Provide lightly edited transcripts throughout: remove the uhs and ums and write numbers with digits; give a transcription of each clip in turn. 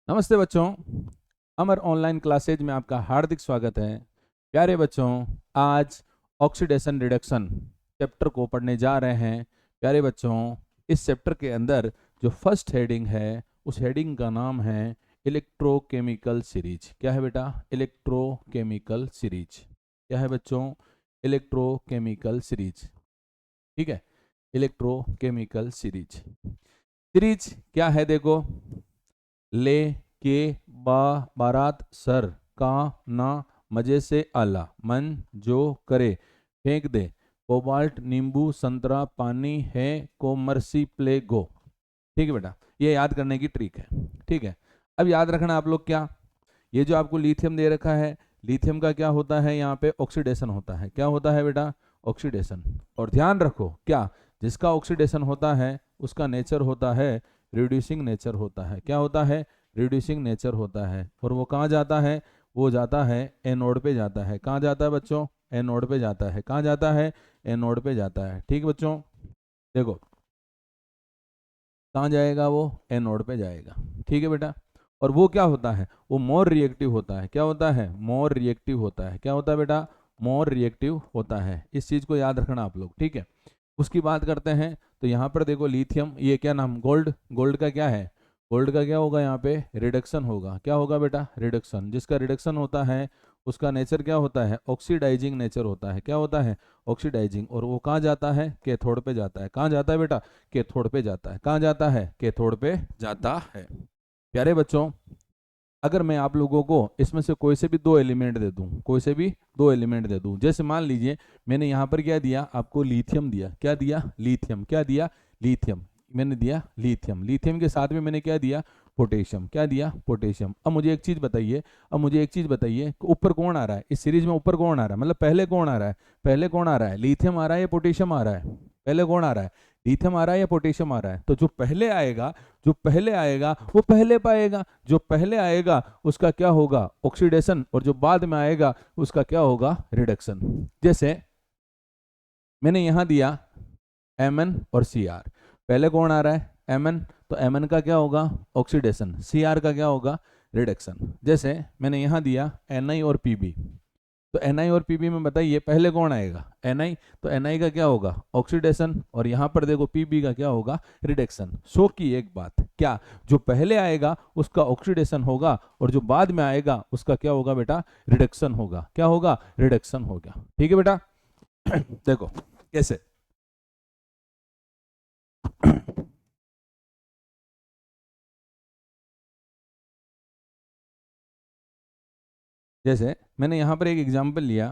नमस्ते बच्चों। अमर online classes में आपका हार्दिक स्वागत है। प्यारे बच्चों, आज ऑक्सीडेशन रिडक्शन चैप्टर को पढ़ने जा रहे हैं। प्यारे बच्चों, इस चैप्टर के अंदर जो फर्स्ट हेडिंग है उस हेडिंग का नाम है इलेक्ट्रोकेमिकल सीरीज। क्या है बेटा? Electrochemical series. क्या है बच्चों? Electrochemical series. ठीक है, इलेक्ट्रोकेमिकल सीरीज। सीरीज क्या है? देखो, ले के बा बारात सर का ना मजे से आला मन जो करे फेंक दे कोबाल्ट नींबू संतरा पानी है कोमर्सी प्ले गो। ठीक है बेटा, ये याद करने की ट्रिक है। ठीक है, अब याद रखना आप लोग, क्या ये जो आपको लिथियम दे रखा है, लिथियम का क्या होता है? यहाँ पे ऑक्सीडेशन होता है। क्या होता है बेटा? ऑक्सीडेशन। और ध्यान रखो, क्या जिसका ऑक्सीडेशन होता है उसका नेचर होता है रिड्यूसिंग नेचर होता है। क्या होता है? रिड्यूसिंग नेचर होता है। और वो कहाँ जाता है? वो जाता है एनोड पे जाता है। कहाँ जाता है बच्चों? एनोड पे जाता है। कहाँ जाता है? एनोड पे जाता है। ठीक बच्चों, देखो कहाँ जाएगा वो? एनोड पे जाएगा। ठीक है बेटा, और वो क्या होता है? वो मोर रिएक्टिव होता है। क्या होता है? मोर रिएक्टिव होता है। क्या होता है बेटा? मोर रिएक्टिव होता है। इस चीज को याद रखना आप लोग। ठीक है, उसकी बात करते हैं तो यहाँ पर देखो लिथियम, ये क्या नाम? गोल्ड। गोल्ड का क्या है? गोल्ड का क्या होगा? यहाँ पे रिडक्शन होगा। क्या होगा बेटा? रिडक्शन। जिसका रिडक्शन होता है उसका नेचर क्या होता है? ऑक्सीडाइजिंग नेचर होता है। क्या होता है? ऑक्सीडाइजिंग। और वो कहाँ जाता है? कैथोड पे जाता है। कहाँ जाता है बेटा? कैथोड पे जाता है। कहाँ जाता है? कैथोड पे जाता है। प्यारे बच्चों, अगर मैं आप लोगों को इसमें से कोई से भी दो एलिमेंट दे दूं, कोई से भी दो एलिमेंट दे दूं, जैसे मान लीजिए मैंने यहाँ पर क्या दिया आपको? लिथियम दिया। क्या दिया? लिथियम। क्या दिया? लिथियम। मैंने दिया लिथियम। लिथियम के साथ में मैंने क्या दिया? पोटेशियम। क्या दिया? पोटेशियम। अब मुझे एक चीज बताइए, अब मुझे एक चीज बताइए, ऊपर कौन आ रहा है इस सीरीज में? ऊपर कौन आ रहा है? मतलब पहले कौन आ रहा है? पहले कौन आ रहा है? लिथियम आ रहा है या पोटेशियम आ रहा है? पहले कौन आ रहा है? लिथियम आ रहा है या पोटेशियम आ रहा है? तो जो पहले आएगा, जो पहले आएगा वो पहले पाएगा। जो पहले आएगा उसका क्या होगा? ऑक्सीडेशन। और जो बाद में आएगा उसका क्या होगा? रिडक्शन। जैसे मैंने यहां दिया Mn और Cr। पहले कौन आ रहा है? Mn। तो Mn का क्या होगा? ऑक्सीडेशन। Cr का क्या होगा? रिडक्शन। जैसे मैंने यहां दिया Ni और Pb। तो Ni और Pb में बताइए पहले कौन आएगा? Ni। तो Ni का क्या होगा? ऑक्सीडेशन। और यहाँ पर देखो Pb का क्या होगा? रिडक्शन। सो की एक बात, क्या जो पहले आएगा उसका ऑक्सीडेशन होगा और जो बाद में आएगा उसका क्या होगा बेटा? रिडक्शन होगा। क्या होगा? रिडक्शन होगा। ठीक है बेटा। देखो कैसे। जैसे मैंने यहाँ पर एक एग्जाम्पल लिया,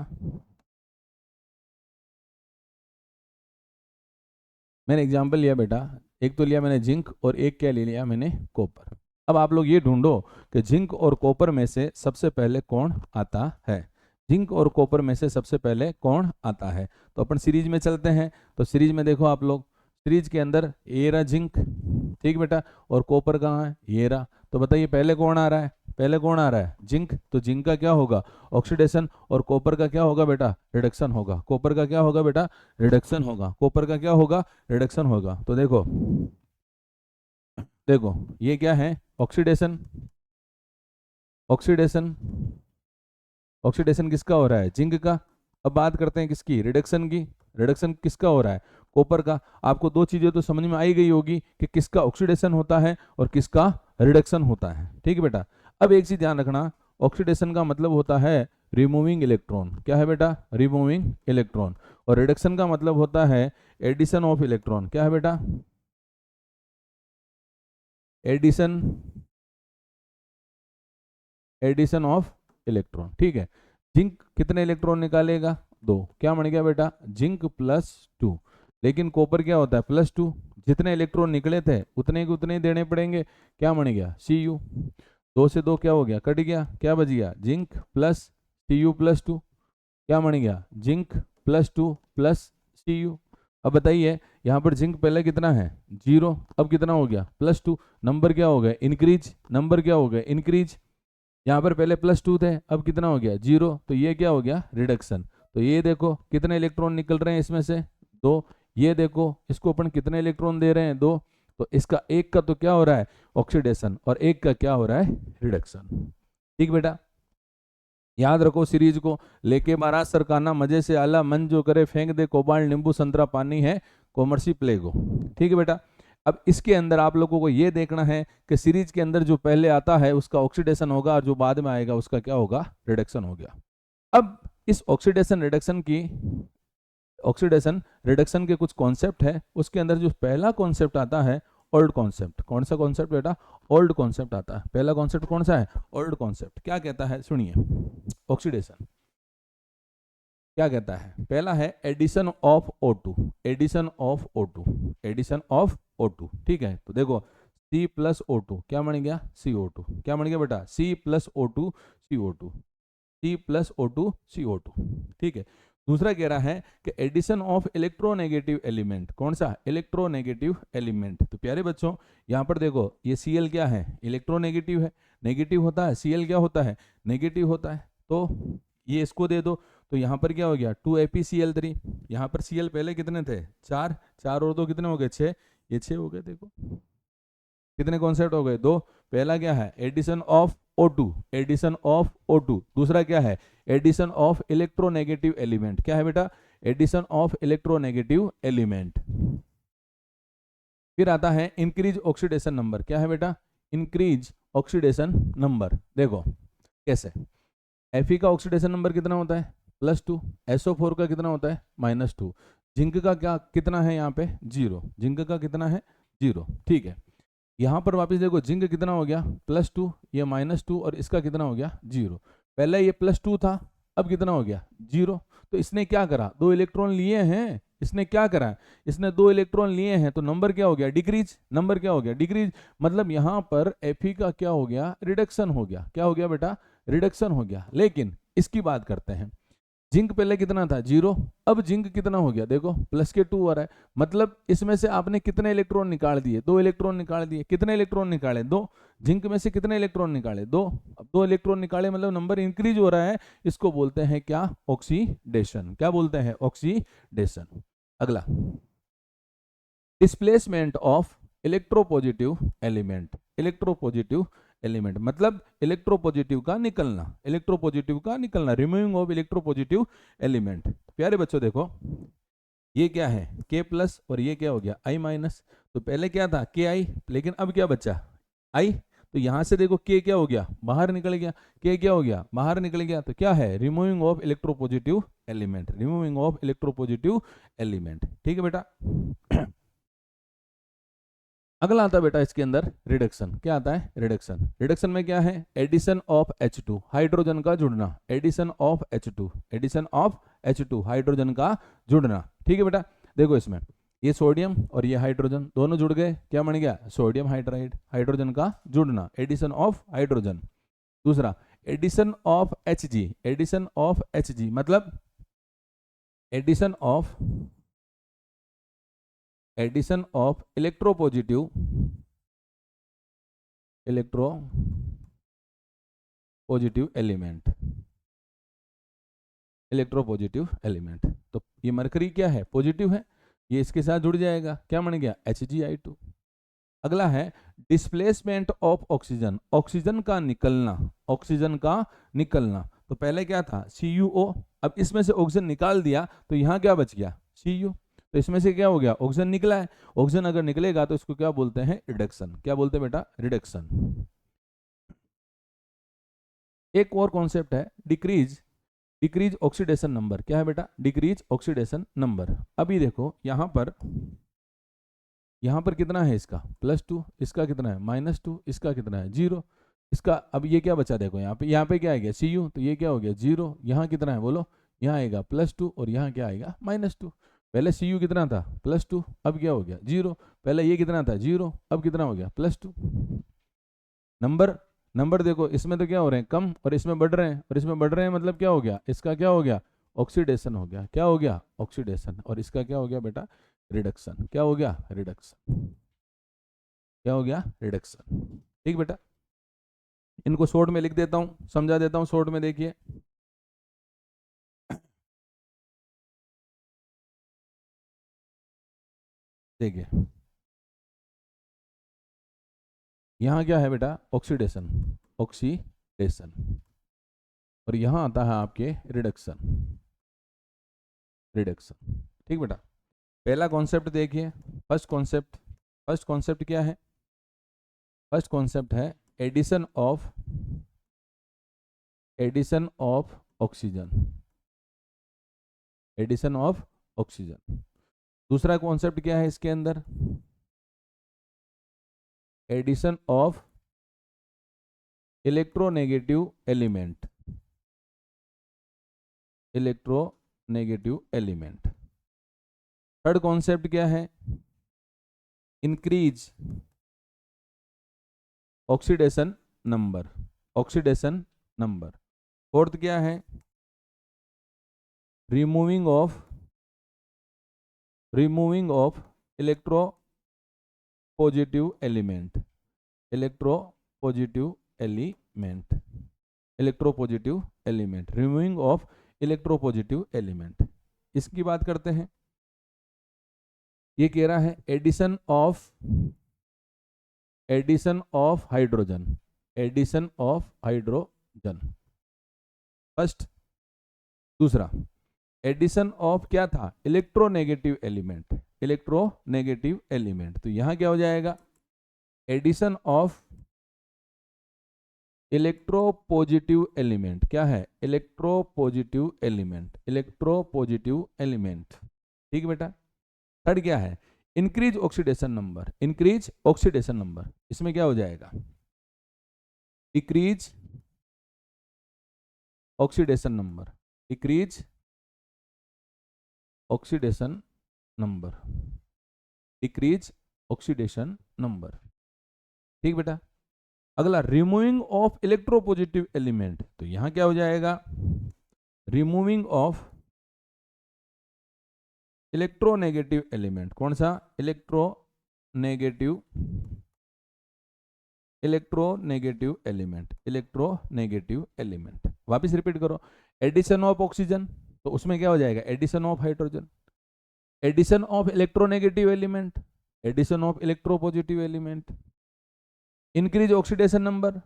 मैंने एग्जाम्पल लिया बेटा, एक तो लिया मैंने जिंक और एक क्या ले लिया मैंने? कॉपर। अब आप लोग ये ढूंढो कि जिंक और कॉपर में से सबसे पहले कौन आता है। जिंक और कॉपर में से सबसे पहले कौन आता है? तो अपन सीरीज में चलते हैं। तो सीरीज में देखो आप लोग, सीरीज के अंदर ये रहा जिंक। ठीक बेटा, और कॉपर कहाँ है? ये रहा। तो बताइए पहले कौन आ रहा है? पहले कौन आ रहा है? जिंक। तो जिंक का क्या होगा? ऑक्सीडेशन। और कॉपर का क्या होगा बेटा? रिडक्शन होगा। कॉपर का क्या होगा बेटा? रिडक्शन होगा। कॉपर का क्या होगा? रिडक्शन होगा। तो देखो, देखो ये क्या है? ऑक्सीडेशन। ऑक्सीडेशन। ऑक्सीडेशन किसका हो रहा है? जिंक का। अब बात करते हैं किसकी? रिडक्शन की। रिडक्शन किसका हो रहा है? कॉपर का। आपको दो चीजें तो समझ में आई गई होगी कि किसका ऑक्सीडेशन होता है और किसका रिडक्शन होता है। ठीक है बेटा, अब एक चीज ध्यान रखना, ऑक्सीडेशन का मतलब होता है रिमूविंग इलेक्ट्रॉन। क्या है बेटा? Removing electron. और रिडक्शन का मतलब होता है एडिशन ऑफ इलेक्ट्रॉन। क्या है बेटा? Addition, addition of electron. ठीक है, जिंक कितने इलेक्ट्रॉन निकालेगा? दो। क्या बन गया बेटा? Zinc plus two. लेकिन कॉपर क्या होता है? Plus two. जितने इलेक्ट्रॉन निकले थे उतने के उतने ही देने पड़ेंगे। क्या बन गया? Cu। दो से दो क्या हो गया? कट गया। क्या बच गया? Zinc plus Cu plus two. क्या बन गया? Zinc plus two plus Cu। अब बताइए यहाँ पर जिंक पहले कितना है? जीरो। अब कितना हो गया? Plus two. नंबर क्या हो गया? इंक्रीज। नंबर क्या हो गया? इंक्रीज। यहाँ पर पहले प्लस टू थे, अब कितना हो गया? जीरो। तो ये क्या हो गया? रिडक्शन। तो ये देखो कितने इलेक्ट्रॉन निकल रहे हैं इसमें से? दो। ये देखो इसको अपन कितने इलेक्ट्रॉन दे रहे हैं? दो। तो इसका एक का तो क्या हो रहा है, ऑक्सीडेशन, और एक का क्या हो रहा है, रिडक्शन। ठीक बेटा, याद रखो सीरीज को। लेके महाराज सरकाना मजे से आला, मन जो करे फेंक दे, कोबाल्ट नींबू संतरा पानी है, कॉमर्सी प्लेगो। ठीक है बेटा। अब इसके अंदर आप लोगों को ये देखना है कि सीरीज के अंदर जो पहले आता है उसका ऑक्सीडेशन होगा, और जो बाद में आएगा उसका क्या होगा, रिडक्शन हो गया। अब इस ऑक्सीडेशन रिडक्शन के कुछ कॉन्सेप्ट है, उसके अंदर जो पहला कॉन्सेप्ट आता है, ओल्ड कॉन्सेप्ट। कौन सा कॉन्सेप्ट बेटा, ओल्ड कॉन्सेप्ट आता है। पहला कॉन्सेप्ट कौन सा है, ओल्ड कॉन्सेप्ट। क्या कहता है, सुनिए। ऑक्सीडेशन क्या कहता है, पहला है addition of O2, addition of O2, addition of O2। ठीक है, तो देखो C+O2 क्या बन गया, CO2। क्या बन गया बेटा, C+O2 CO2, C+O2 CO2। ठीक है। दूसरा कह रहा है कि एडिशन ऑफ इलेक्ट्रोनेगेटिव एलिमेंट। कौन सा, इलेक्ट्रोनेगेटिव एलिमेंट। तो प्यारे बच्चों यहाँ पर देखो, ये Cl क्या है, इलेक्ट्रोनेगेटिव है, नेगेटिव होता है। Cl क्या होता है, नेगेटिव होता है। तो ये इसको दे दो, तो यहाँ पर क्या हो गया, 2ApCl3। यहाँ पर Cl पहले कितने थे, 4, 4 और 2 कितने हो गए, 6। ये 6 हो गए। देखो कितने कॉन्सेप्ट हो गए, 2। पहला क्या है, addition of O2, addition of O2। दूसरा क्या है, एडिशन ऑफ इलेक्ट्रोनेगेटिव एलिमेंट। क्या है बेटा, एडिशन ऑफ इलेक्ट्रोनेगेटिव एलिमेंट। फिर आता है इंक्रीज ऑक्सीडेशन नंबर। क्या है बेटा, इंक्रीज ऑक्सीडेशन नंबर। देखो कैसे, Fe का ऑक्सीडेशन नंबर कितना होता है, +2। SO4 का कितना होता है, -2। जिंक का क्या कितना है यहाँ पे, 0। जिंक का कितना है, 0। ठीक है, यहाँ पर वापस देखो, जिंक कितना हो गया, +2, ये -2, और इसका कितना हो गया, 0। पहले ये +2 था, अब कितना हो गया, 0। तो इसने क्या करा, 2 इलेक्ट्रॉन लिए हैं। इसने क्या करा, इसने 2 इलेक्ट्रॉन लिए हैं, तो नंबर क्या हो गया, डिक्रीज। नंबर क्या हो गया, डिक्रीज। मतलब यहाँ पर Fe का क्या हो गया, रिडक्शन हो गया। क्या हो गया बेटा, रिडक्शन हो गया। लेकिन इसकी बात करते हैं, जिंक पहले कितना था, 0। अब जिंक कितना हो गया, देखो +2 आ रहा है। मतलब इसमें से आपने कितने इलेक्ट्रॉन निकाल दिए, 2 इलेक्ट्रॉन निकाल दिए। कितने इलेक्ट्रॉन निकाले, 2। जिंक में से कितने इलेक्ट्रॉन निकाले, 2। अब 2 इलेक्ट्रॉन निकाले, मतलब नंबर इंक्रीज हो रहा है। इसको बोलते हैं क्या, ऑक्सीडेशन। क्या बोलते हैं, ऑक्सीडेशन। अगला, displacement of electropositive element. Electropositive element मतलब इलेक्ट्रोपॉजिटिव का निकलना, इलेक्ट्रोपॉजिटिव का निकलना, रिमूविंग ऑफ इलेक्ट्रोपॉजिटिव एलिमेंट। प्यारे बच्चों देखो, ये क्या है, K+ और ये क्या हो गया, I-। तो पहले क्या था, Ki, लेकिन अब क्या बचा, I। तो यहां से देखो K क्या हो गया, बाहर निकल गया। K क्या हो गया, बाहर निकल गया। तो क्या है, removing of electropositive element, removing of electropositive element. ठीक है बेटा। अगला आता है बेटा इसके अंदर रिडक्शन। क्या आता है, रिडक्शन। रिडक्शन में क्या है, एडिशन ऑफ H2, हाइड्रोजन का जुड़ना। Addition of H2, addition of H2, hydrogen का जुड़ना। ठीक है बेटा। देखो इसमें ये सोडियम और ये हाइड्रोजन दोनों जुड़ गए, क्या बन गया, सोडियम हाइड्राइड, हाइड्रोजन का जुड़ना, एडिशन ऑफ हाइड्रोजन। दूसरा, addition of Hg, addition of Hg मतलब addition of electropositive element, electropositive element. तो ये मरकरी क्या है, पॉजिटिव है, ये इसके साथ जुड़ जाएगा। क्या बन गया, Hgi2। अगला है डिस्प्लेसमेंट ऑफ ऑक्सीजन, ऑक्सीजन का निकलना, ऑक्सीजन का निकलना। तो पहले क्या था, CuO। अब इसमें से ऑक्सीजन निकाल दिया, तो यहाँ क्या बच गया, Cu। तो इसमें से क्या हो गया, ऑक्सीजन निकला है। ऑक्सीजन अगर निकलेगा तो इसको क्या बोलते हैं, रिडक्शन। क्या बोलते हैं बेटा, रिडक्शन। एक और कॉन्सेप्ट है डिक्रीज, डिक्रीज ऑक्सीडेशन नंबर। क्या है बेटा, डिक्रीज ऑक्सीडेशन नंबर। अभी देखो यहाँ पर कितना है इसका, +2, इसका कितना है, -2, इसका कितना है, 0। इसका अब ये क्या बचा, देखो यहाँ पे क्या आएगा, Cu। तो ये क्या हो गया, 0। यहाँ कितना है बोलो, यहाँ आएगा +2, और यहाँ क्या आएगा, -2। पहले Cu कितना था, +2, अब क्या हो गया, 0। पहले ये कितना था, 0, अब कितना हो गया, +2। नंबर नंबर देखो, इसमें तो क्या हो रहे हैं, कम, और इसमें बढ़ रहे हैं, और इसमें बढ़ रहे हैं, मतलब क्या हो गया, इसका क्या हो गया, ऑक्सीडेशन हो गया। क्या हो गया, ऑक्सीडेशन। और इसका क्या हो गया बेटा, रिडक्शन। क्या हो गया, रिडक्शन। क्या हो गया, रिडक्शन। ठीक बेटा, इनको शॉर्ट में लिख देता हूं, समझा देता हूं शॉर्ट में। देखिए देखिए यहाँ क्या है बेटा, ऑक्सीडेशन, ऑक्सीडेशन, और यहाँ आता है आपके रिडक्शन, रिडक्शन। ठीक बेटा, पहला कॉन्सेप्ट देखिए, फर्स्ट कॉन्सेप्ट क्या है, फर्स्ट कॉन्सेप्ट है addition of oxygen, addition of oxygen. दूसरा कॉन्सेप्ट क्या है इसके अंदर, addition of electronegative element, electronegative element. Third concept क्या है, increase oxidation number, oxidation number. Fourth क्या है, removing of electro positive element, electropositive element, electropositive element, removing of electropositive element. इसकी बात करते हैं, ये कह रहा है addition of hydrogen, addition of hydrogen first. दूसरा एडिशन ऑफ क्या था, इलेक्ट्रोनेगेटिव एलिमेंट, इलेक्ट्रोनेगेटिव एलिमेंट। तो यहां क्या हो जाएगा, एडिशन ऑफ इलेक्ट्रोपॉजिटिव एलिमेंट। क्या है, इलेक्ट्रोपॉजिटिव एलिमेंट, इलेक्ट्रोपॉजिटिव एलिमेंट। ठीक बेटा। थर्ड क्या है, increase oxidation number, increase oxidation number. इसमें क्या हो जाएगा, decrease oxidation number, decrease oxidation number, decrease oxidation number. ठीक बेटा। अगला रिमूविंग ऑफ इलेक्ट्रोपॉजिटिव एलिमेंट। तो यहां क्या हो जाएगा, रिमूविंग ऑफ इलेक्ट्रोनेगेटिव एलिमेंट। कौन सा, इलेक्ट्रोनेगेटिव एलिमेंट, इलेक्ट्रोनेगेटिव एलिमेंट। वापिस रिपीट करो, एडिशन ऑफ ऑक्सीजन, तो उसमें क्या हो जाएगा, addition of hydrogen, addition of electronegative element, addition of electropositive element, increase oxidation number,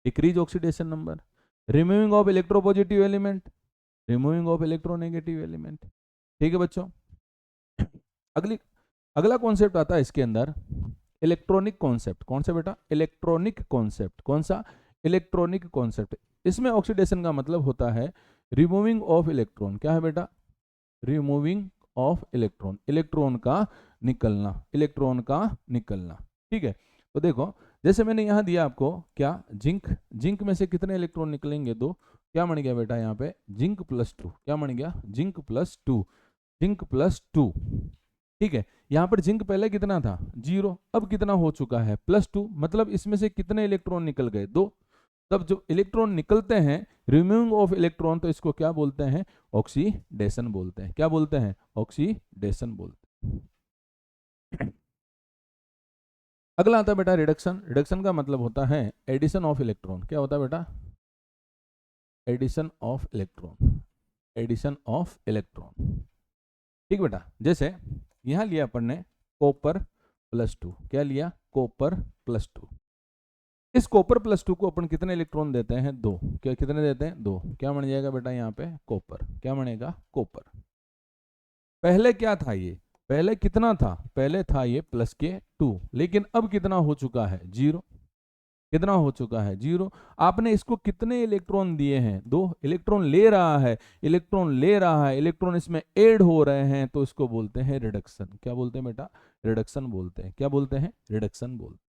decrease oxidation number, removing of electropositive element, removing of electronegative element. ठीक है बच्चों। अगला कॉन्सेप्ट आता है इसके अंदर, इलेक्ट्रॉनिक कॉन्सेप्ट। कौन सा बेटा, इलेक्ट्रॉनिक कॉन्सेप्ट। कौन सा, इलेक्ट्रॉनिक कॉन्सेप्ट। इसमें ऑक्सीडेशन का मतलब होता है रिमूविंग ऑफ इलेक्ट्रॉन। क्या है बेटा, रिमूविंग ऑफ इलेक्ट्रॉन, इलेक्ट्रॉन का निकलना, इलेक्ट्रॉन का निकलना। ठीक है। तो देखो, जैसे मैंने यहां दिया आपको, क्या, जिंक, जिंक में से कितने इलेक्ट्रॉन निकलेंगे, दो। क्या बन गया बेटा यहाँ पे, जिंक +2। क्या बन गया, जिंक +2, जिंक +2। ठीक है। यहां पर जिंक पहले कितना था, 0, अब कितना हो चुका है, +2। मतलब इसमें से कितने इलेक्ट्रॉन निकल गए, 2। तब जो इलेक्ट्रॉन निकलते हैं, रिमूविंग ऑफ इलेक्ट्रॉन, तो इसको क्या बोलते हैं, ऑक्सीडेशन बोलते हैं। क्या बोलते हैं, ऑक्सीडेशन बोलते हैं। अगला आता है बेटा रिडक्शन। रिडक्शन का मतलब होता है एडिशन ऑफ इलेक्ट्रॉन। क्या होता है बेटा, addition of electron, addition of electron. ठीक बेटा। जैसे यहां लिया अपन ने कॉपर +2। क्या लिया, कॉपर +2। इस कॉपर +2 को अपन कितने इलेक्ट्रॉन देते हैं, 2। क्या, कितने देते हैं, 2। क्या बन जाएगा बेटा यहाँ पे, कॉपर। क्या बनेगा, कॉपर। पहले क्या था ये, पहले कितना था, पहले था ये +2, लेकिन अब कितना हो चुका है, 0। कितना हो चुका है, 0। आपने इसको कितने इलेक्ट्रॉन दिए हैं, 2। इलेक्ट्रॉन ले रहा है, इलेक्ट्रॉन ले रहा है, इलेक्ट्रॉन इसमें ऐड हो रहे हैं, तो इसको बोलते हैं रिडक्शन। क्या बोलते हैं बेटा, रिडक्शन बोलते हैं। क्या बोलते हैं, रिडक्शन बोलते हैं।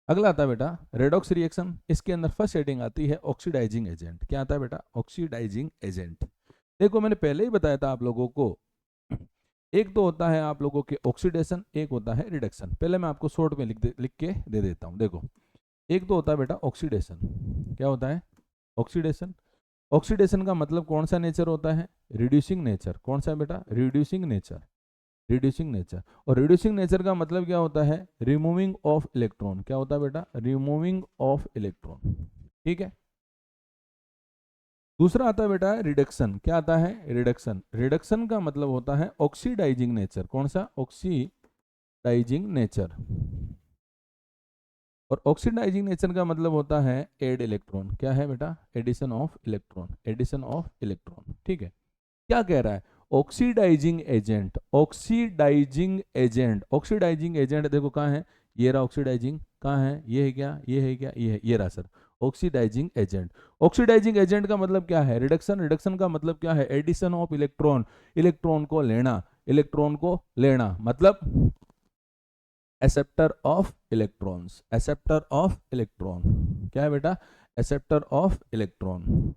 अगला आता है बेटा रेडॉक्स रिएक्शन। इसके अंदर फर्स्ट हेडिंग आती है ऑक्सीडाइजिंग एजेंट। क्या आता है बेटा, ऑक्सीडाइजिंग एजेंट। देखो मैंने पहले ही बताया था आप लोगों को, एक तो होता है आप लोगों के ऑक्सीडेशन, एक होता है रिडक्शन। पहले मैं आपको शॉर्ट में लिख के दे देता हूं। देखो, एक तो होता है बेटा ऑक्सीडेशन। क्या होता है, ऑक्सीडेशन। ऑक्सीडेशन का मतलब कौन सा नेचर होता है, रिड्यूसिंग नेचर। कौन सा बेटा, रिड्यूसिंग नेचर, रिड्यूसिंग नेचर। और रिड्यूसिंग नेचर का मतलब क्या होता है, रिमूविंग ऑफ इलेक्ट्रॉन। क्या होता है बेटा, रिमूविंग ऑफ इलेक्ट्रॉन। ठीक है। दूसरा आता है बेटा रिडक्शन। क्या आता है, रिडक्शन। रिडक्शन का मतलब होता है ऑक्सीडाइजिंग नेचर। कौन सा, ऑक्सीडाइजिंग ऑक्सीडाइजिंग नेचर। और ऑक्सीडाइजिंग नेचर का मतलब होता है एड इलेक्ट्रॉन। क्या है बेटा? Addition of electron, addition of electron. ठीक है, क्या कह रहा है? Oxidising agent, oxidising agent, oxidising agent देखो कहाँ है, ये रहा ऑक्सीडाइजिंग, कहाँ है, ये है क्या, ये है क्या, ये है, ये रहा sir oxidising agent. Oxidising agent का मतलब क्या है? रिडक्शन। रिडक्शन का मतलब क्या है? एडिशन ऑफ इलेक्ट्रॉन, इलेक्ट्रॉन को लेना, इलेक्ट्रॉन को लेना, मतलब acceptor of electrons, acceptor of electron. क्या है बेटा? Acceptor of electron,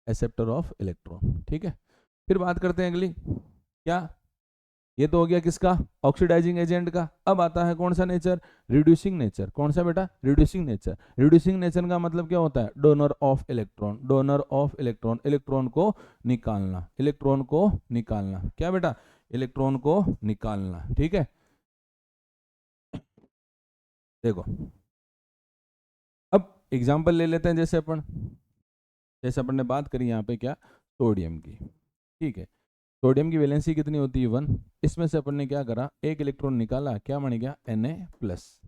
acceptor of electron. ठीक है, फिर बात करते हैं अगली। क्या? ये तो हो गया किसका? ऑक्सीडाइजिंग एजेंट का। अब आता है कौन सा नेचर? Reducing nature. कौन सा बेटा? Reducing nature. रिड्यूसिंग नेचर का मतलब क्या होता है? Donor of electron, donor of electron, electron को निकालना, इलेक्ट्रॉन को निकालना। क्या बेटा? इलेक्ट्रॉन को निकालना। ठीक है, देखो अब एग्जाम्पल ले लेते हैं। जैसे अपन ने बात करी यहाँ पे क्या, सोडियम की। ठीक है, सोडियम की वैलेंसी कितनी होती है? 1। इसमें से अपन ने क्या करा, एक इलेक्ट्रॉन निकाला, क्या बन गया? Na plus,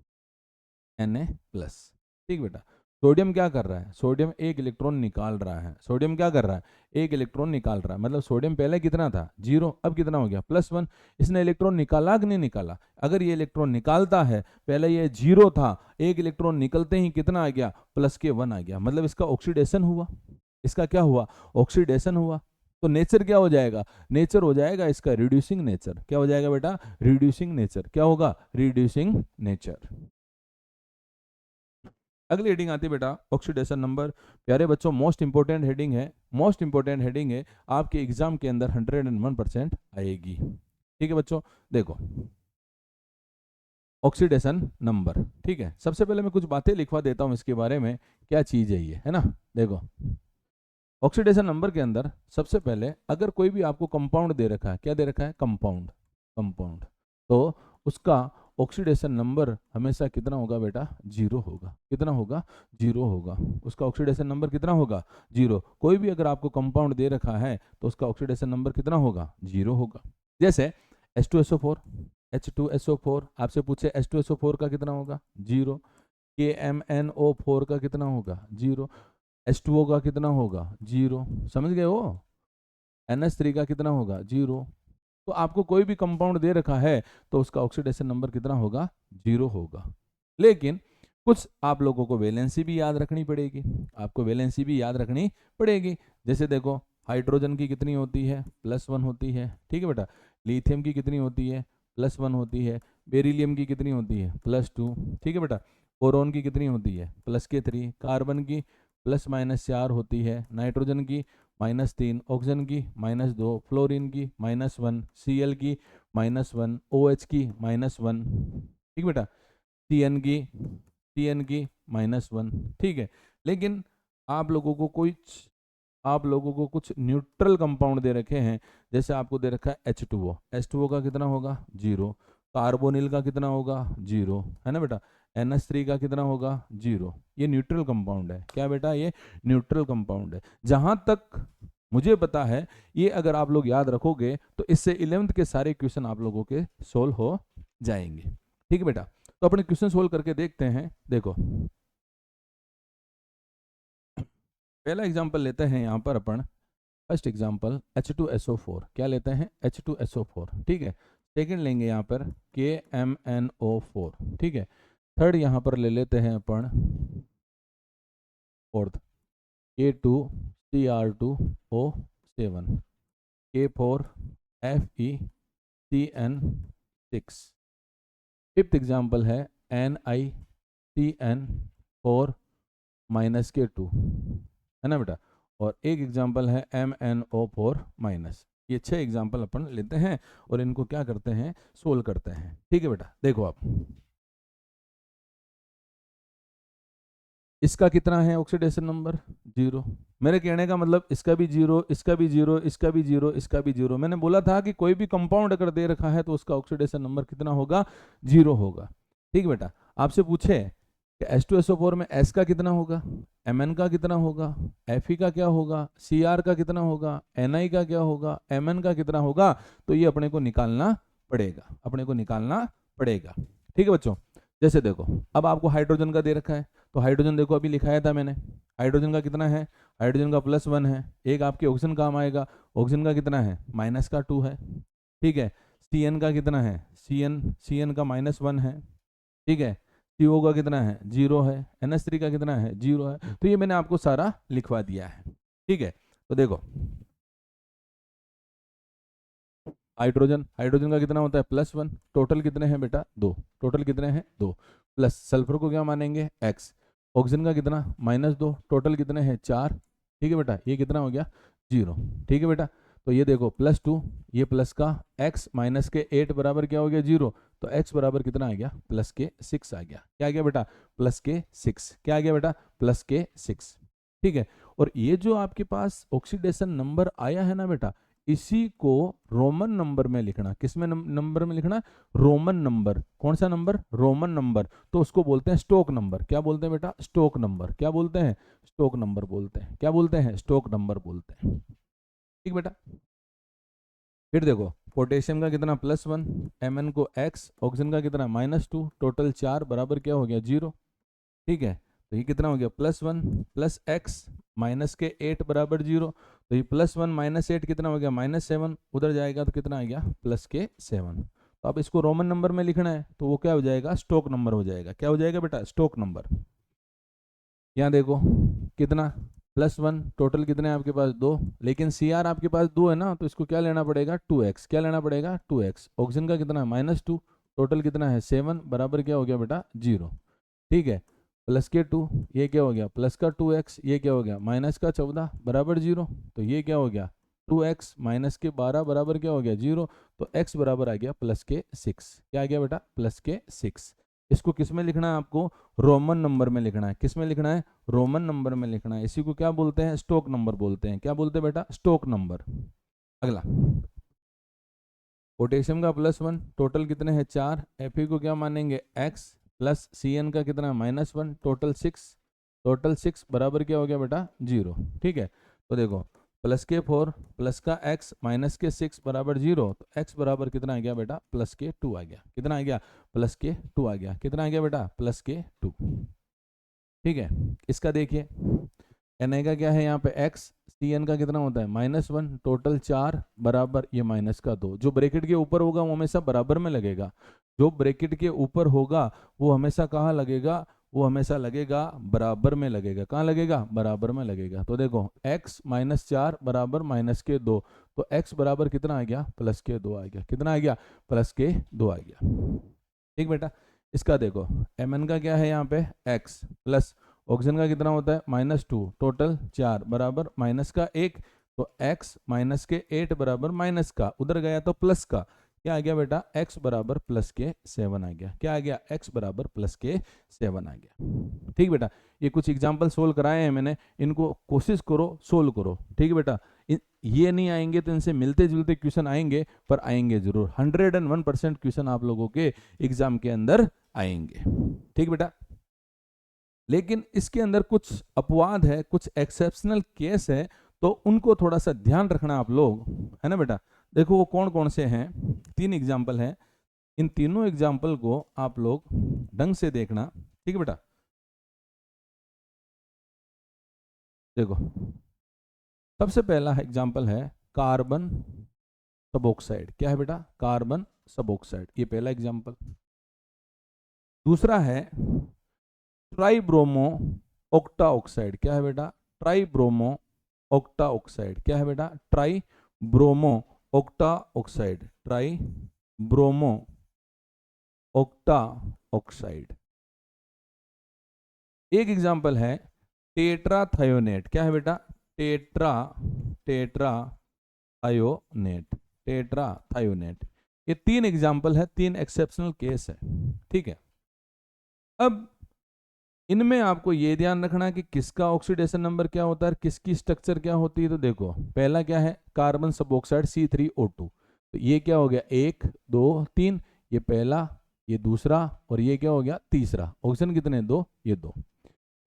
Na plus. ठीक बेटा, सोडियम क्या कर रहा है? सोडियम एक इलेक्ट्रॉन निकाल रहा है। सोडियम क्या कर रहा है? एक इलेक्ट्रॉन निकाल रहा है। मतलब सोडियम पहले कितना था? 0, अब कितना हो गया? +1। इसने इलेक्ट्रॉन निकाला कि नहीं निकाला? अगर ये इलेक्ट्रॉन निकालता है, पहले ये 0 था, एक इलेक्ट्रॉन निकलते ही कितना आ गया? +1 आ गया। मतलब इसका ऑक्सीडेशन हुआ। इसका क्या हुआ? ऑक्सीडेशन हुआ। तो नेचर क्या हो जाएगा? नेचर हो जाएगा इसका रिड्यूसिंग नेचर। क्या हो जाएगा बेटा? Reducing nature. क्या होगा? Reducing nature. अगली हेडिंग आती है बेटा ऑक्सीडेशन नंबर। प्यारे बच्चों, मोस्ट इंपोर्टेंट हेडिंग है, मोस्ट इंपोर्टेंट हेडिंग है, आपके एग्जाम के अंदर 101% आएगी। ठीक है बच्चों, देखो ऑक्सीडेशन नंबर। ठीक है, सबसे पहले मैं कुछ बातें लिखवा देता हूं इसके बारे में, क्या चीज है ये, है ना। देखो ऑक्सीडेशन नंबर के अंदर सबसे पहले अगर कोई भी आपको कंपाउंड दे रखा है, क्या दे रखा है? कंपाउंड, कंपाउंड, तो उसका ऑक्सीडेशन नंबर हमेशा कितना होगा बेटा? 0 होगा। कितना होगा? 0 होगा। उसका ऑक्सीडेशन नंबर कितना होगा? 0। कोई भी अगर आपको कंपाउंड दे रखा है तो उसका ऑक्सीडेशन नंबर कितना होगा? 0 होगा। जैसे H2SO4, H2SO4 आपसे पूछे H2SO4 का कितना होगा? 0। KMnO4 का कितना होगा? 0। H2O का कितना होगा? 0। समझ गए हो? NH3 का कितना होगा? 0। तो आपको कोई भी कंपाउंड दे रखा है तो उसका ऑक्सीडेशन नंबर कितना होगा? 0 होगा। लेकिन कुछ आप लोगों को वैलेंसी भी याद रखनी पड़ेगी, आपको वैलेंसी भी याद रखनी पड़ेगी। जैसे देखो हाइड्रोजन की कितनी होती है? +1 होती है। ठीक है बेटा, लिथियम की कितनी होती है? +1 होती है। बेरिलियम की कितनी होती है? +2। ठीक है बेटा, बोरोन की कितनी होती है? +3। कार्बन की ±4 होती है। नाइट्रोजन की -3, ऑक्सीजन की -2, फ्लोरीन की -1, Cl की -1, OH की -1। ठीक बेटा, CN की -1। ठीक है, लेकिन आप लोगों को कुछ न्यूट्रल कंपाउंड दे रखे हैं। जैसे आपको दे रखा है H2O, H2O का कितना होगा? 0। कार्बोनिल का कितना होगा? 0, है ना बेटा। NH3 का कितना होगा? 0। ये न्यूट्रल कंपाउंड है। क्या बेटा? ये न्यूट्रल कंपाउंड है। जहां तक मुझे पता है, ये अगर आप लोग याद रखोगे तो इससे 11th के सारे क्वेश्चन आप लोगों के सोल्व हो जाएंगे। ठीक है बेटा, तो अपने क्वेश्चन सोल्व करके देखते हैं। देखो पहला एग्जांपल लेते हैं यहाँ पर अपन। First example H2SO4। क्या लेते हैं? H2SO4। ठीक है, सेकंड लेंगे यहाँ पर KMnO4। ठीक है, थर्ड यहाँ पर ले लेते हैं अपन fourth K2Cr2O7, K4FeCN6। Fifth example है NiCN4 -K2, है ना बेटा। और एक एग्जांपल है MnO4-। ये 6 एग्जांपल अपन लेते हैं और इनको क्या करते हैं? सोल्व करते हैं। ठीक है बेटा, देखो आप इसका कितना है ऑक्सीडेशन नंबर? 0। मेरे कहने का मतलब इसका भी 0, इसका भी 0, इसका भी 0, इसका भी 0। मैंने बोला था कि कोई भी कंपाउंड अगर दे रखा है तो उसका ऑक्सीडेशन नंबर कितना होगा? 0 होगा। ठीक बेटा, आपसे पूछे H2SO4 में S का कितना होगा, Mn का कितना होगा, Fe का क्या होगा, Cr का कितना होगा, Ni का क्या होगा, Mn का कितना होगा, तो ये अपने को निकालना पड़ेगा, अपने को निकालना पड़ेगा। ठीक है बच्चों, जैसे देखो अब आपको हाइड्रोजन का दे रखा है, तो हाइड्रोजन देखो अभी लिखाया था मैंने, हाइड्रोजन का कितना है, हाइड्रोजन का +1 है, एक आपके ऑक्सीजन काम आएगा, ऑक्सीजन का कितना है, -2 है। ठीक है, Cn का कितना है, Cn का -1 है। ठीक है, CO का कितना है, 0 है, NH3 का कितना है, 0 है। तो ये मैंने आपको सारा लिखवा दिया है। ठीक है, तो देखो हाइड्रोजन, हाइड्रोजन का कितना होता है, +1, टोटल कितने हैं बेटा, 2, टोटल कितने हैं 2, प्लस सल्फर को क्या मानेंगे x, ऑक्सीजन का कितना -2, टोटल कितने हैं 4। ठीक है बेटा, ये कितना हो गया 0। ठीक है बेटा, तो ये देखो +2, ये प्लस का x माइनस के 8 बराबर क्या हो गया 0, तो x बराबर कितना आ गया +6 आ गया। क्या आ गया बेटा, +6। क्या आ गया बेटा, +6। ठीक है, और ये जो आपके पास ऑक्सीडेशन नंबर आया है ना बेटा, इसी को रोमन नंबर में लिखना। किस में नंबर में लिखना, रोमन नंबर। कौन सा नंबर, रोमन नंबर। तो उसको बोलते हैं स्टोक नंबर। क्या बोलते हैं बेटा, स्टोक नंबर। क्या बोलते हैं, स्टोक नंबर बोलते हैं। क्या बोलते हैं, स्टोक नंबर बोलते हैं। ठीक बेटा, फिर देखो पोटेशियम का कितना +1, Mn को x, ऑक्सीजन का कितना -2, टोटल 4 बराबर क्या हो गया 0। ठीक है, तो ये कितना हो गया +1 प्लस x माइनस के 8 बराबर 0, तो ये +1 -8 कितना हो गया -7, उधर जाएगा तो कितना आ गया +7। तो अब इसको रोमन नंबर में लिखना है, तो वो क्या हो जाएगा, स्टोक नंबर हो जाएगा। क्या हो जाएगा बेटा, स्टोक नंबर। यहाँ देखो कितना +1, टोटल कितने हैं आपके पास 2, लेकिन Cr आपके पास 2 है ना, तो इसको क्या लेना पड़ेगा 2x। क्या लेना पड़ेगा 2x। ऑक्सीजन का कितना है -2, टोटल कितना है 7 बराबर क्या हो गया बेटा 0। ठीक है, प्लस के 2, ये क्या हो गया प्लस का 2x, ये क्या हो गया माइनस का 14 बराबर 0, तो ये क्या हो गया 2x माइनस के 12 बराबर क्या हो गया 0, तो x बराबर आ गया +6। क्या आ गया बेटा +6। इसको किस में लिखना है आपको, रोमन नंबर में लिखना है। किस में लिखना है, रोमन नंबर में लिखना है। इसी को क्या बोलते हैं, स्टोक नंबर बोलते हैं। क्या बोलते हैं बेटा, स्टोक नंबर। अगला पोटेशियम का +1, टोटल कितने हैं 4, Fe को क्या मानेंगे x, प्लस Cn का कितना -1, टोटल 6, टोटल 6 बराबर क्या हो गया बेटा 0। ठीक है, तो देखो प्लस के 4 प्लस का x माइनस के 6 बराबर 0, तो x बराबर कितना आ गया बेटा +2 आ गया। कितना आ गया +2 आ गया। कितना आ गया बेटा +2। ठीक है, इसका देखिए Na का क्या है यहाँ पे x, Cn का कितना होता है -1, टोटल 4 बराबर ये -2। जो ब्रैकेट के ऊपर होगा वो हमेशा बराबर में लगेगा। जो ब्रैकेट के ऊपर होगा वो हमेशा कहाँ लगेगा, वो हमेशा लगेगा बराबर में लगेगा। कहाँ लगेगा, बराबर में लगेगा। तो देखो x -4 बराबर -2, तो x बराबर कितना आ गया +2 आ गया। कितना आ गया +2 आ गया। ठीक बेटा, इसका देखो Mn का क्या है यहाँ पे x, प्लस ऑक्सीजन का कितना होता है -2, टोटल 4 बराबर -1, तो x माइनस के 8 बराबर माइनस का, उधर गया तो प्लस का। क्या आ गया बेटा x बराबर +7 आ गया। क्या आ गया, x बराबर +7 आ गया। ठीक बेटा, ये कुछ एग्जाम्पल सोल्व कराए हैं मैंने, इनको कोशिश करो सोल्व करो। ठीक है बेटा, ये नहीं आएंगे तो इनसे मिलते जुलते क्वेश्चन आएंगे, पर आएंगे जरूर। 101% क्वेश्चन आप लोगों के एग्जाम के अंदर आएंगे। ठीक बेटा, लेकिन इसके अंदर कुछ अपवाद है, कुछ एक्सेप्शनल केस है, तो उनको थोड़ा सा ध्यान रखना आप लोग, है ना बेटा। देखो वो कौन कौन से हैं, 3 एग्जाम्पल हैं। इन तीनों एग्जाम्पल को आप लोग ढंग से देखना। ठीक है बेटा, देखो सबसे पहला एग्जाम्पल है कार्बन सबऑक्साइड। क्या है बेटा, कार्बन सबऑक्साइड, ये पहला एग्जाम्पल। दूसरा है ट्राइब्रोमो ऑक्टा ऑक्साइड। क्या है बेटा, ट्राइब्रोमो ऑक्टा ऑक्साइड। क्या है बेटा, tribromo octa oxide, tribromo octa oxide. एक एग्जांपल है टेट्राथायोनेट। क्या है बेटा, टेट्राथायोनेट, टेट्राथायोनेट। ये 3 एग्जांपल है, 3 एक्सेप्शनल केस है। ठीक है, अब इनमें आपको ये ध्यान रखना है कि किसका ऑक्सीडेशन नंबर क्या होता है, किसकी स्ट्रक्चर क्या होती है। तो देखो पहला क्या है, कार्बन सबऑक्साइड C3O2, तो ये क्या हो गया 1 2 3, ये पहला ये दूसरा, और ये क्या हो गया तीसरा। ऑक्सीजन कितने, 2, ये 2।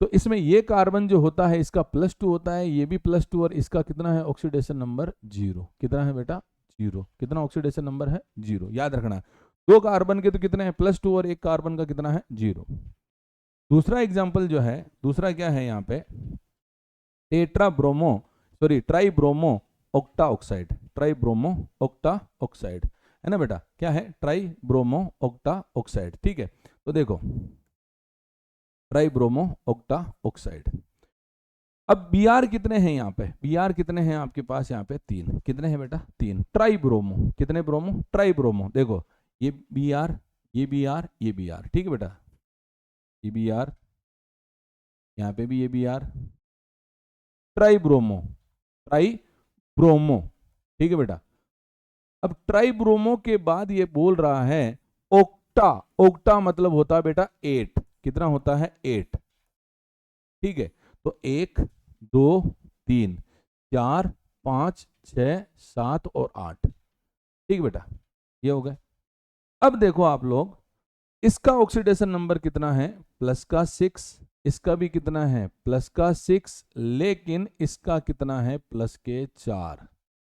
तो इसमें ये कार्बन जो होता है इसका +2 होता है, ये भी +2, और इसका कितना है ऑक्सीडेशन नंबर 0। कितना है बेटा, 0। कितना ऑक्सीडेशन नंबर है, 0। याद रखना, 2 कार्बन के तो कितने हैं, +2, और 1 कार्बन का कितना है, 0। दूसरा एग्जाम्पल जो है, दूसरा क्या है यहाँ पे, tribromo octa oxide. Tribromo octa oxide है ना बेटा, क्या है, ट्राइब्रोमो ऑक्टा ऑक्साइड। ठीक है, तो देखो ट्राइब्रोमो ऑक्टा ऑक्साइड। अब Br कितने हैं यहाँ पे, Br कितने हैं आपके पास यहाँ पे, 3। कितने हैं बेटा, 3। ट्राइब्रोमो, कितने ब्रोमो, ट्राइब्रोमो। देखो ये Br, ये Br, ये Br, ठीक है बेटा, ये Br, यहाँ पे भी ये Br, ट्राइब्रोमो, ट्राइब्रोमो, ठीक है बेटा। अब ट्राइब्रोमो के बाद ये बोल रहा है ओक्टा। ओक्टा मतलब होता है बेटा 8। कितना होता है, 8। ठीक है, तो 1 2 3 4 5 6 7 और 8। ठीक बेटा, ये हो गए। अब देखो आप लोग, इसका ऑक्सीडेशन नंबर कितना है, +6। इसका भी कितना है, +6, लेकिन इसका कितना है, +4।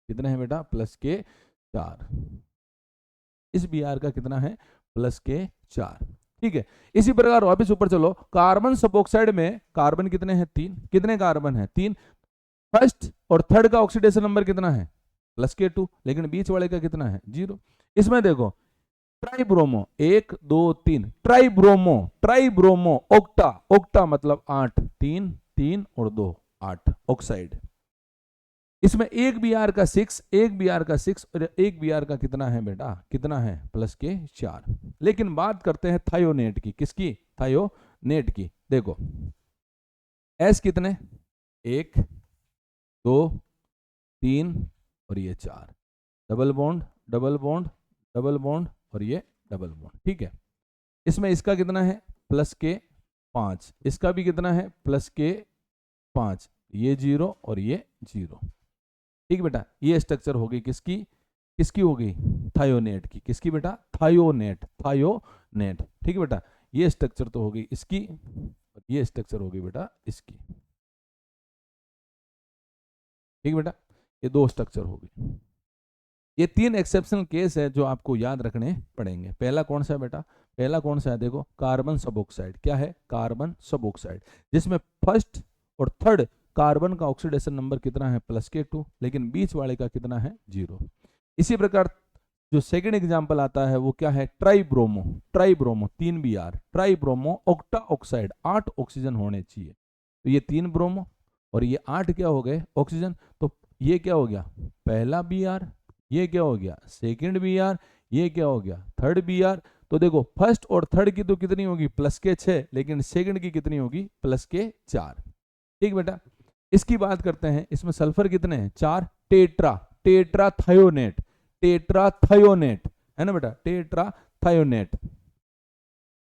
कितना है बेटा, +4। इस Br का कितना है, +4। ठीक है, इसी प्रकार वापिस ऊपर चलो, कार्बन सब्ऑक्साइड में कार्बन कितने हैं, 3। कितने कार्बन है, 3। फर्स्ट और थर्ड का ऑक्सीडेशन नंबर कितना है, +2, लेकिन बीच वाले का कितना है, 0। इसमें देखो tribromo, 1 2 3, tribromo, tribromo octa, octa मतलब 8, 3 3 और 2, 8 ऑक्साइड। इसमें एक Br का 6, एक Br का 6 और एक Br का कितना है बेटा, कितना है, +4। लेकिन बात करते हैं थायोनेट की। किसकी, थायोनेट की। देखो S कितने, 1 2 3 और ये 4, double bond double bond double bond और ये डबल बॉन्ड। ठीक है, इसमें इसका कितना है, +5, इसका भी कितना है, +5, ये 0 और ये 0। ठीक बेटा, ये स्ट्रक्चर होगी किसकी, किसकी होगी, थायोनेट की। किसकी बेटा, थायोनेट, थायोनेट। ठीक है बेटा, ये स्ट्रक्चर तो होगी इसकी, और ये स्ट्रक्चर होगी बेटा इसकी। ठीक बेटा, ये 2 स्ट्रक्चर होगी। ये 3 एक्सेप्शनल केस है जो आपको याद रखने पड़ेंगे। पहला कौन सा है बेटा, पहला कौन सा है, देखो कार्बन सबऑक्साइड। क्या है, कार्बन सबऑक्साइड, जिसमें फर्स्ट और थर्ड कार्बन का ऑक्सीडेशन नंबर कितना है, +2, लेकिन बीच वाले का कितना है, 0। इसी प्रकार जो सेकंड एग्जांपल आता है वो क्या है, tribromo. Tribromo 3 Br, tribromo octa oxide, 8 oxygen होने चाहिए। तो ये 3 ब्रोमो और ये 8 क्या हो गए, ऑक्सीजन। तो ये क्या हो गया, पहला Br, ये क्या हो गया, सेकंड Br, ये क्या हो गया, थर्ड Br। तो देखो फर्स्ट और थर्ड की तो कितनी होगी, +6, लेकिन सेकंड की कितनी होगी, +4। ठीक बेटा, इसकी बात करते हैं। इसमें सल्फर कितने हैं, 4। टेट्रा, टेट्रा थायोनेट, टेट्रा थायोनेट है ना बेटा, टेट्रा थायोनेट।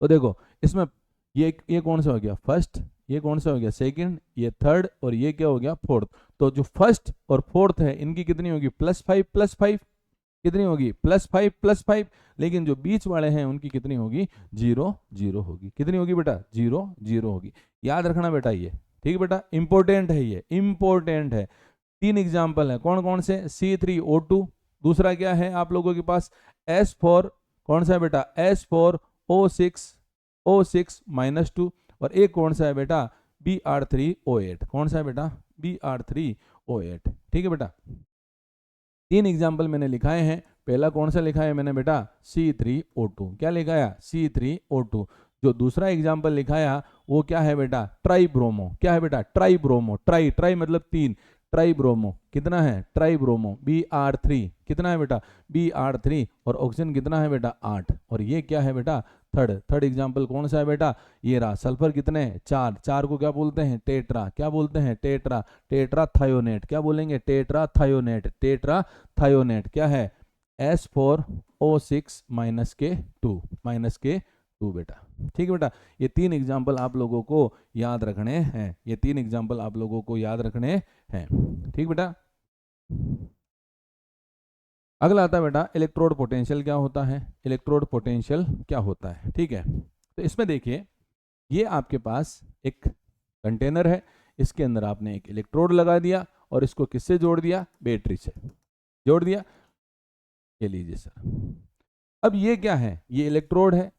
तो देखो इसमें ये कौन सा हो गया, फर्स्ट, ये कौन सा हो गया, सेकंड, ये थर्ड, और ये क्या हो गया, फोर्थ। तो जो फर्स्ट और फोर्थ है इनकी कितनी होगी, +5, कितनी होगी, +5, लेकिन जो बीच वाले हैं उनकी कितनी होगी, 0 0 होगी। कितनी होगी बेटा, 0 0 होगी। याद रखना बेटा ये, ठीक है बेटा, इंपॉर्टेंट है, ये इंपॉर्टेंट है। 3 एग्जाम्पल है, कौन कौन से, C3O2, दूसरा क्या है आप लोगों के पास, S4, कौन सा है बेटा, S4O6 -2, और एक कौन सा है बेटा, Br3O8, कौन सा है बेटा, Br3O8। ठीक है बेटा, 3 एग्जाम्पल मैंने लिखाए हैं। पहला कौन सा लिखा है मैंने बेटा, C3O2। क्या लिखाया, C3O2। जो दूसरा एग्जाम्पल लिखाया वो क्या है बेटा, ट्राइब्रोमो। क्या है बेटा, ट्राइब्रोमो, ट्राई, ट्राई मतलब 3, ट्राइब्रोमो कितना है, ट्राइब्रोमो Br3 कितना है बेटा, Br3, और ऑक्सीजन कितना है बेटा, 8। और ये क्या है बेटा, थर्ड एग्जाम्पल कौन सा है बेटा, ये रहा। सल्फर कितने, 4, 4 को क्या बोलते हैं, टेट्रा। क्या बोलते हैं, टेट्रा, टेट्रा थायोनेट। क्या बोलेंगे, टेट्रा थायोनेट, टेट्रा थायोनेट। क्या है, S4O6 -2 बेटा। ठीक है बेटा, ये 3 एग्जाम्पल आप लोगों को याद रखने हैं, ये 3 एग्जाम्पल आप लोगों को याद रखने हैं। ठीक बेटा। अगला आता है बेटा इलेक्ट्रोड पोटेंशियल क्या होता है। इलेक्ट्रोड पोटेंशियल क्या होता है, ठीक है। तो इसमें देखिए, ये आपके पास एक कंटेनर है, इसके अंदर आपने एक इलेक्ट्रोड लगा दिया और इसको किससे जोड़ दिया, बैटरी से जोड़ दिया। ये लीजिए सर, अब ये क्या है, ये इलेक्ट्रोड है,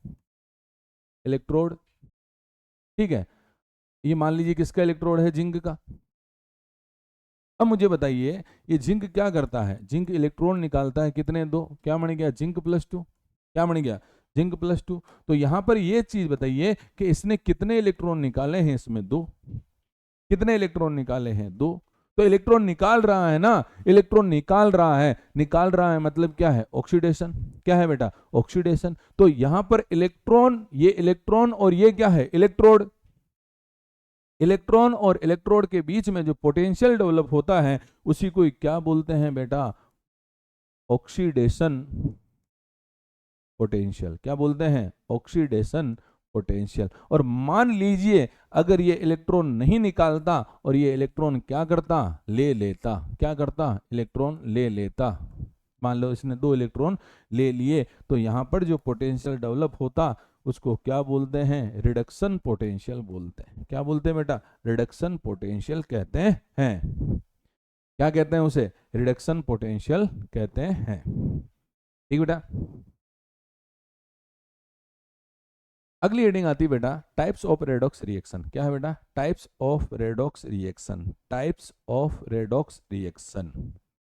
इलेक्ट्रोड, ठीक है। ये मान लीजिए किसका इलेक्ट्रोड है, जिंक का। अब मुझे बताइए ये जिंक क्या करता है, जिंक इलेक्ट्रॉन निकालता है कितने, दो, क्या बन गया, जिंक प्लस टू, क्या बन गया, जिंक प्लस टू। तो यहां पर ये चीज बताइए कि इसने कितने इलेक्ट्रॉन निकाले हैं, इसमें दो, कितने इलेक्ट्रॉन निकाले हैं, दो। तो इलेक्ट्रॉन निकाल रहा है ना, इलेक्ट्रॉन निकाल रहा है, निकाल रहा है मतलब क्या है, ऑक्सीडेशन, क्या है बेटा, ऑक्सीडेशन। तो यहां पर इलेक्ट्रॉन, ये इलेक्ट्रॉन और ये क्या है, इलेक्ट्रोड, इलेक्ट्रॉन और इलेक्ट्रोड के बीच में जो पोटेंशियल डेवलप होता है उसी को क्या बोलते हैं बेटा, ऑक्सीडेशन पोटेंशियल। क्या बोलते हैं, ऑक्सीडेशन पोटेंशियल। और मान लीजिए अगर ये इलेक्ट्रॉन नहीं निकालता और ये इलेक्ट्रॉन क्या करता, ले लेता, क्या करता, इलेक्ट्रॉन ले लेता। मान लो इसने दो इलेक्ट्रॉन ले लिए, तो यहां पर जो पोटेंशियल डेवलप होता उसको क्या बोलते हैं, रिडक्शन पोटेंशियल बोलते हैं। क्या बोलते हैं बेटा, रिडक्शन पोटेंशियल कहते हैं। क्या कहते हैं उसे, रिडक्शन पोटेंशियल कहते हैं, ठीक बेटा। अगली हेडिंग आती है बेटा टाइप्स ऑफ रेडॉक्स रिएक्शन। क्या है बेटा, types of redox reaction, types of redox reaction,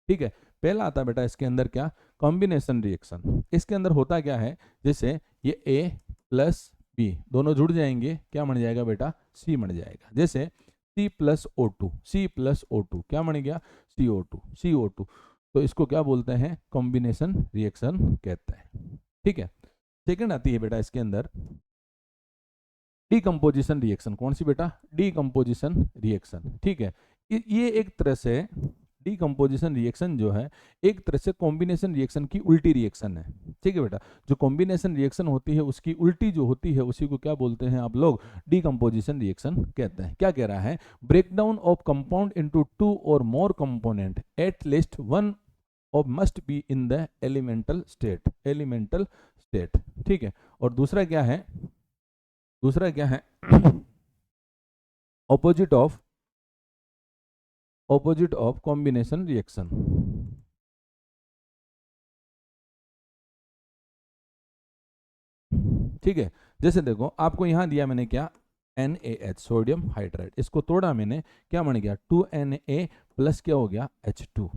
ठीक है। पहला आता है बेटा इसके अंदर क्या, कॉम्बिनेशन रिएक्शन। इसके अंदर होता क्या है, जैसे ये A प्लस B दोनों जुड़ जाएंगे, क्या बन जाएगा बेटा, C बन जाएगा। जैसे C plus O2, C plus O2 क्या बन गया, CO2, CO2। तो इसको क्या बोलते हैं, कॉम्बिनेशन रिएक्शन कहते हैं, ठीक है। सेकंड आती है बेटा इसके अंदर डीकम्पोजिशन रिएक्शन। कौन सी बेटा, डीकम्पोजिशन रिएक्शन, ठीक है। ये एक तरह से डीकम्पोजिशन रिएक्शन जो है एक तरह से कॉम्बिनेशन रिएक्शन की उल्टी रिएक्शन है, ठीक है बेटा। जो कॉम्बिनेशन रिएक्शन होती है उसकी उल्टी जो होती है उसी को क्या बोलते हैं आप लोग, डीकम्पोजिशन रिएक्शन कहते हैं। क्या कह रहा है, breakdown of compound into two or more component at least one of must be in the elemental state, elemental state, ठीक है। और दूसरा क्या है, दूसरा क्या है, ऑपोजिट ऑफ कॉम्बिनेशन रिएक्शन, ठीक है। जैसे देखो आपको यहां दिया मैंने क्या, NaH सोडियम हाइड्राइड, इसको तोड़ा मैंने, क्या बन गया 2Na प्लस क्या हो गया H2।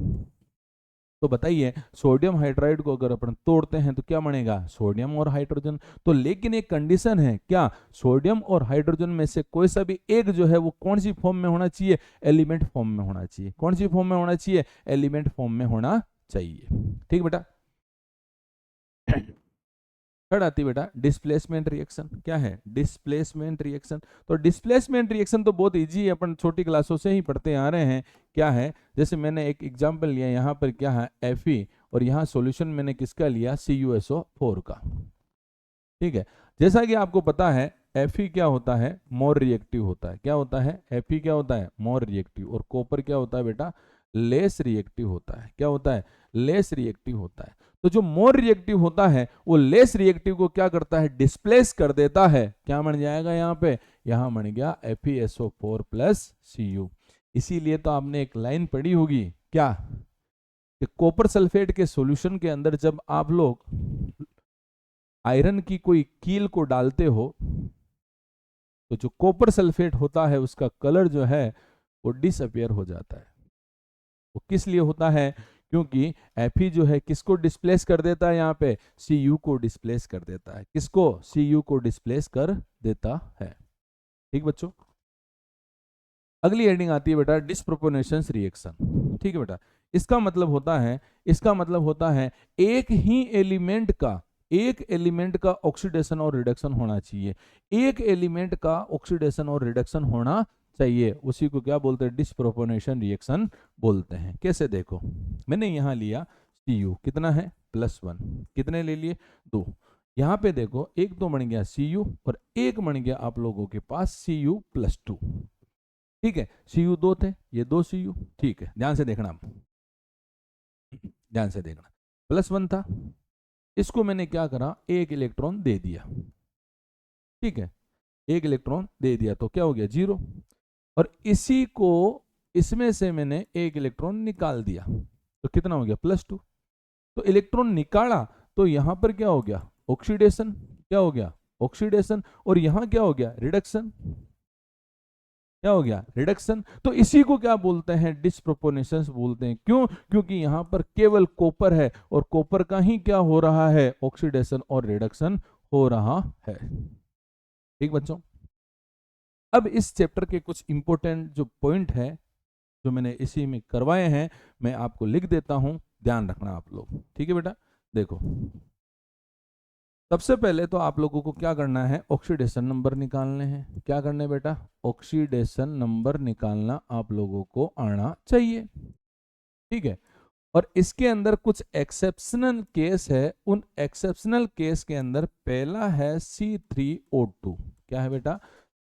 तो बताइए सोडियम हाइड्राइड को अगर अपन तोड़ते हैं तो क्या बनेगा, सोडियम और हाइड्रोजन। तो लेकिन एक कंडीशन है, क्या, सोडियम और हाइड्रोजन में से कोई सा भी एक जो है वो कौन सी फॉर्म में होना चाहिए, एलिमेंट फॉर्म में होना चाहिए। कौन सी फॉर्म में होना चाहिए, एलिमेंट फॉर्म में होना चाहिए, ठीक बेटा। थर्ड आती बेटा डिस्प्लेसमेंट रिएक्शन। क्या है, डिस्प्लेसमेंट रिएक्शन। तो डिस्प्लेसमेंट रिएक्शन तो बहुत इजी है, अपन छोटी क्लासों से ही पढ़ते आ रहे हैं। क्या है, जैसे मैंने एक एग्जांपल लिया, यहाँ पर क्या है Fe और यहाँ सॉल्यूशन मैंने किसका लिया, CuSO4 का, ठीक है। जैसा कि आपको पता है Fe क्या होता है, मोर रिएक्टिव होता है। क्या होता है, Fe क्या होता है, मोर रिएक्टिव। और कॉपर क्या होता है बेटा, लेस रिएक्टिव होता है। क्या होता है, लेस रिएक्टिव होता है। तो जो मोर रिएक्टिव होता है वो लेस रिएक्टिव को क्या करता है, डिस्प्लेस कर देता है। क्या बन जाएगा यहाँ पे, यहाँ बन गया FeSO4 प्लस Cu। इसीलिए तो आपने एक लाइन पढ़ी होगी, क्या, कि कॉपर सल्फेट के सॉल्यूशन के अंदर जब आप लोग आयरन की कोई कील को डालते हो तो जो कॉपर सल्फेट होता है उसका कलर जो है वो डिसअपियर हो जाता है। वो किस लिए होता है, क्योंकि Fe जो है किसको डिस्प्लेस कर देता है, यहाँ पे Cu को डिस्प्लेस कर देता है। किसको, Cu को डिस्प्लेस कर देता है, ठीक बच्चों। अगली हेडिंग आती है बेटा डिस्प्रोपोर्शनल रिएक्शन, ठीक है बेटा। इसका मतलब होता है, इसका मतलब होता है एक ही एलिमेंट का, एक एलिमेंट का ऑक्सीडेशन और रिडक्शन होना चाहिए, एक एलिमेंट का ऑक्सीडेशन और रिडक्शन होना चाहिए, उसी को क्या बोलते हैं, डिस्प्रोपोर्शनल रिएक्शन बोलते हैं। कैसे, देखो मैंने यहां लिया Cu कितना है +1, कितने ले लिए, 2। यहाँ पे देखो एक तो बन गया Cu और एक बन गया आप लोगों के पास Cu+2, ठीक है। Cu 2 थे, ये 2 Cu, ठीक है। ध्यान से देखना, ध्यान से देखना। +1 था, इसको मैंने क्या करा, एक इलेक्ट्रॉन दे दिया, ठीक है, एक इलेक्ट्रॉन दे दिया तो क्या हो गया 0, और इसी को इसमें से मैंने एक इलेक्ट्रॉन निकाल दिया तो कितना हो गया +2। तो इलेक्ट्रॉन निकाला तो यहां पर क्या हो गया, ऑक्सीडेशन, क्या हो गया, ऑक्सीडेशन, और यहां क्या हो गया, रिडक्शन, क्या हो गया, रिडक्शन। तो इसी को क्या बोलते हैं, डिस्प्रोपोर्शंस बोलते हैं। क्यों, क्योंकि यहां पर केवल कॉपर है और कॉपर का ही क्या हो रहा है, ऑक्सीडेशन और रिडक्शन हो रहा है। ठीक बच्चों, अब इस चैप्टर के कुछ इंपॉर्टेंट जो पॉइंट है जो मैंने इसी में करवाए हैं, मैं आपको लिख देता हूं, ध्यान रखना आप लोग, ठीक है बेटा। देखो, सबसे पहले तो आप लोगों को क्या करना है, ऑक्सीडेशन नंबर निकालने हैं। क्या करना है बेटा, ऑक्सीडेशन नंबर निकालना आप लोगों को आना चाहिए, ठीक है। और इसके अंदर कुछ एक्सेप्शनल केस है, उन एक्सेप्शनल केस के अंदर पहला है C3O2। क्या है बेटा,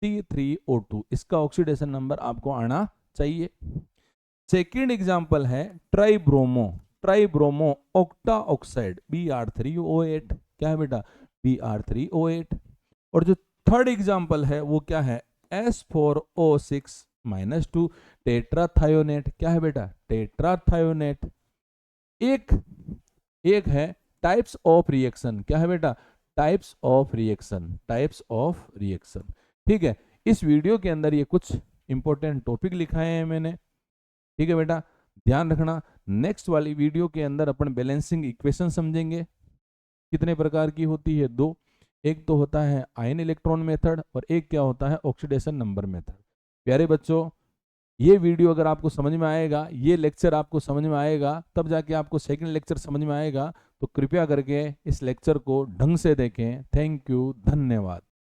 C3O2, इसका ऑक्सीडेशन नंबर आपको आना चाहिए। सेकेंड एग्जांपल है tribromo, tribromo octa oxide Br3O8। क्या है बेटा, Br3O8। और जो थर्ड एग्जांपल है वो क्या है, S4O6-2 टेट्राथायोनेट। क्या है बेटा, टेट्राथायोनेट। एक है टाइप्स ऑफ रिएक्शन। क्या है बेटा, types of reaction, types of reaction, ठीक है। इस वीडियो के अंदर ये कुछ इंपॉर्टेंट टॉपिक लिखाए हैं मैंने, ठीक है बेटा, ध्यान रखना। नेक्स्ट वाली वीडियो के अंदर अपन बैलेंसिंग इक्वेशन समझेंगे, कितने प्रकार की होती है, 2। एक तो होता है आयन इलेक्ट्रॉन मेथड और एक क्या होता है, ऑक्सीडेशन नंबर मेथड। प्यारे बच्चों, ये वीडियो अगर आपको समझ में आएगा, ये लेक्चर आपको समझ में आएगा, तब जाके आपको सेकंड लेक्चर समझ में आएगा। तो कृपया करके इस लेक्चर को ढंग से देखें। थैंक यू, धन्यवाद।